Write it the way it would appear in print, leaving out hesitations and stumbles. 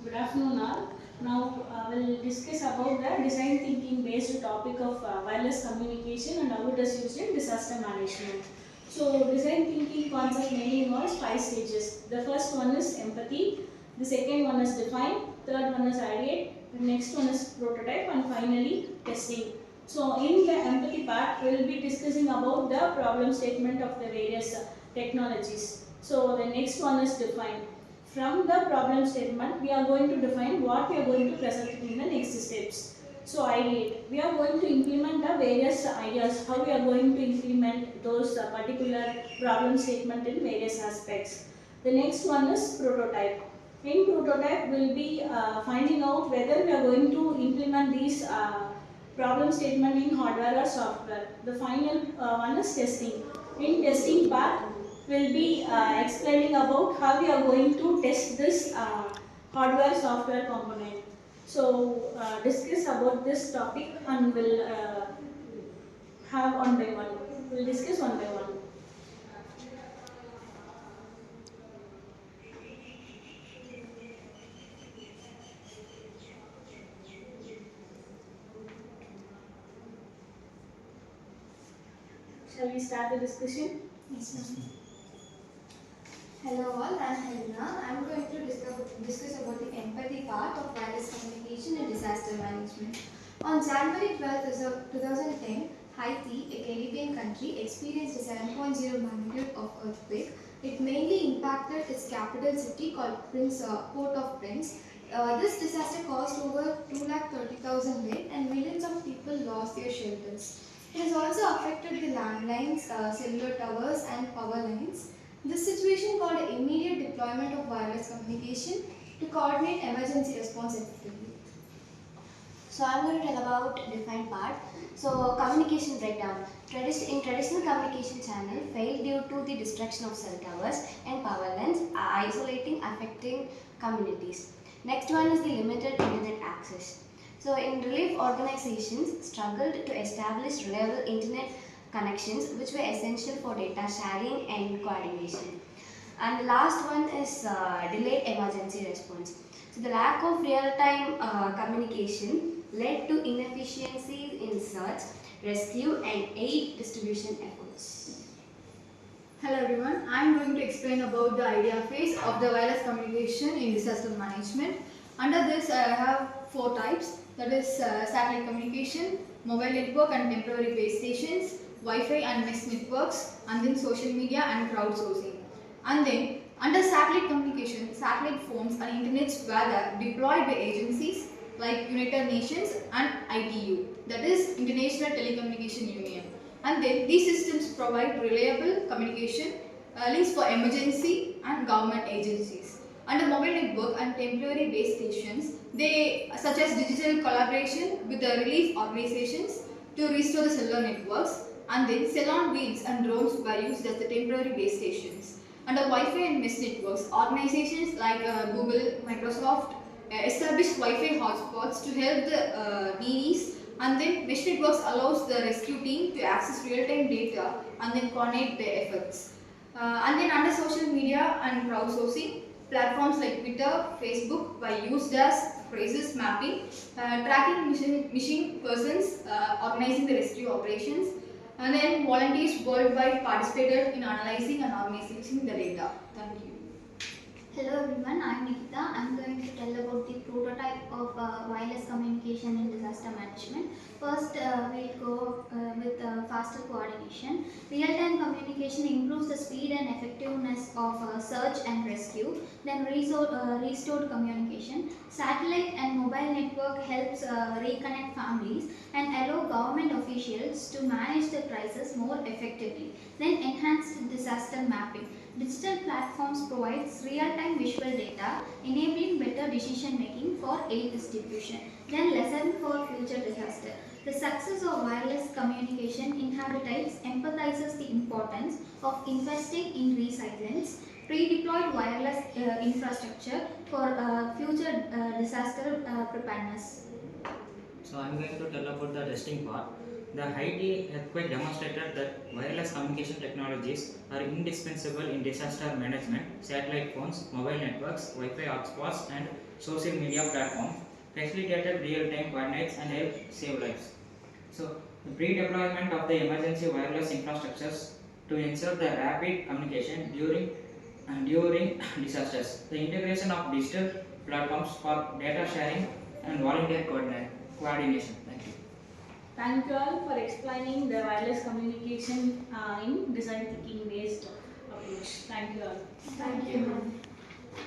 Good afternoon all. Now we'll discuss about the design thinking based topic of wireless communication and how it is used in disaster management. So design thinking concept mainly involves five stages. The first one is empathy, the second one is define, third one is ideate, the next one is prototype and finally testing. So in the empathy part we will be discussing about the problem statement of the various technologies. So the next one is define. From the problem statement, we are going to define what we are going to present in the next steps. So ideate. We are going to implement the various ideas, how we are going to implement those particular problem statement in various aspects. The next one is prototype. In prototype, we will be finding out whether we are going to implement these problem statement in hardware or software. The final one is testing. In testing part, will be explaining about how we are going to test this hardware software component. So discuss about this topic and we'll have one by one. We'll discuss one by one. Shall we start the discussion? Yes, ma'am. Hello all, I am Helena. I am going to discuss about the empathy part of wireless communication and disaster management. On January 12, 2010, Haiti, a Caribbean country, experienced a 7.0 magnitude of earthquake. It mainly impacted its capital city called Port-au-Prince. This disaster caused over 230,000 dead and millions of people lost their shelters. It has also affected the landlines, cellular towers and power lines. This situation called an immediate deployment of wireless communication to coordinate emergency response effectively. So I'm going to tell about defined part. So communication breakdown. In traditional communication channel failed due to the destruction of cell towers and power lines, isolating affecting communities. Next one is the limited internet access. So in relief organizations struggled to establish reliable internet connections which were essential for data sharing and coordination. And the last one is delayed emergency response. So the lack of real-time communication led to inefficiencies in search, rescue and aid distribution efforts. Hello everyone, I am going to explain about the idea phase of the wireless communication in disaster management. Under this I have four types, that is satellite communication, mobile network and temporary base stations, Wi-Fi and mesh networks, and then social media and crowdsourcing. And then under satellite communication, satellite phones and internets were deployed by agencies like United Nations and ITU, that is International Telecommunication Union. And then these systems provide reliable communication links for emergency and government agencies. Under mobile network and temporary base stations, they such as digital collaboration with the relief organizations to restore the cellular networks, and then cell on wheels and drones were used as the temporary base stations. Under Wi-Fi and mesh networks, organizations like Google, Microsoft established Wi-Fi hotspots to help the needies, and then mesh networks allows the rescue team to access real-time data and then coordinate their efforts. And then under social media and crowdsourcing, platforms like Twitter, Facebook were used as crisis mapping, tracking missing persons, organizing the rescue operations, and then volunteers worldwide participated in analyzing and organizing the data. Thank you. Hello everyone, I am Nikita. I am going to tell about the prototype of wireless communication in disaster management. First, we'll go with faster coordination. Real-time communication improves the speed and effectiveness of search and rescue. Then restored communication. Satellite and mobile network helps reconnect families and allow government officials to manage the crisis more effectively. Then enhanced disaster mapping. Digital platforms provides real-time visual data, enabling better decision making for aid distribution. Then lesson for future disaster. The success of wireless communication in habitats empathizes the importance of investing in resilience, pre-deployed wireless infrastructure for future disaster preparedness. So I'm going to tell about the testing part. The Haiti earthquake demonstrated that wireless communication technologies are indispensable in disaster management. Satellite phones, mobile networks, Wi-Fi hotspots, and social media platforms facilitated real-time coordinates and helped save lives. So, the pre-deployment of the emergency wireless infrastructures to ensure the rapid communication during disasters. The integration of digital platforms for data sharing and volunteer coordination. Thank you. Thank you all for explaining the wireless communication in design thinking based approach. Thank you all. Thank you, ma'am.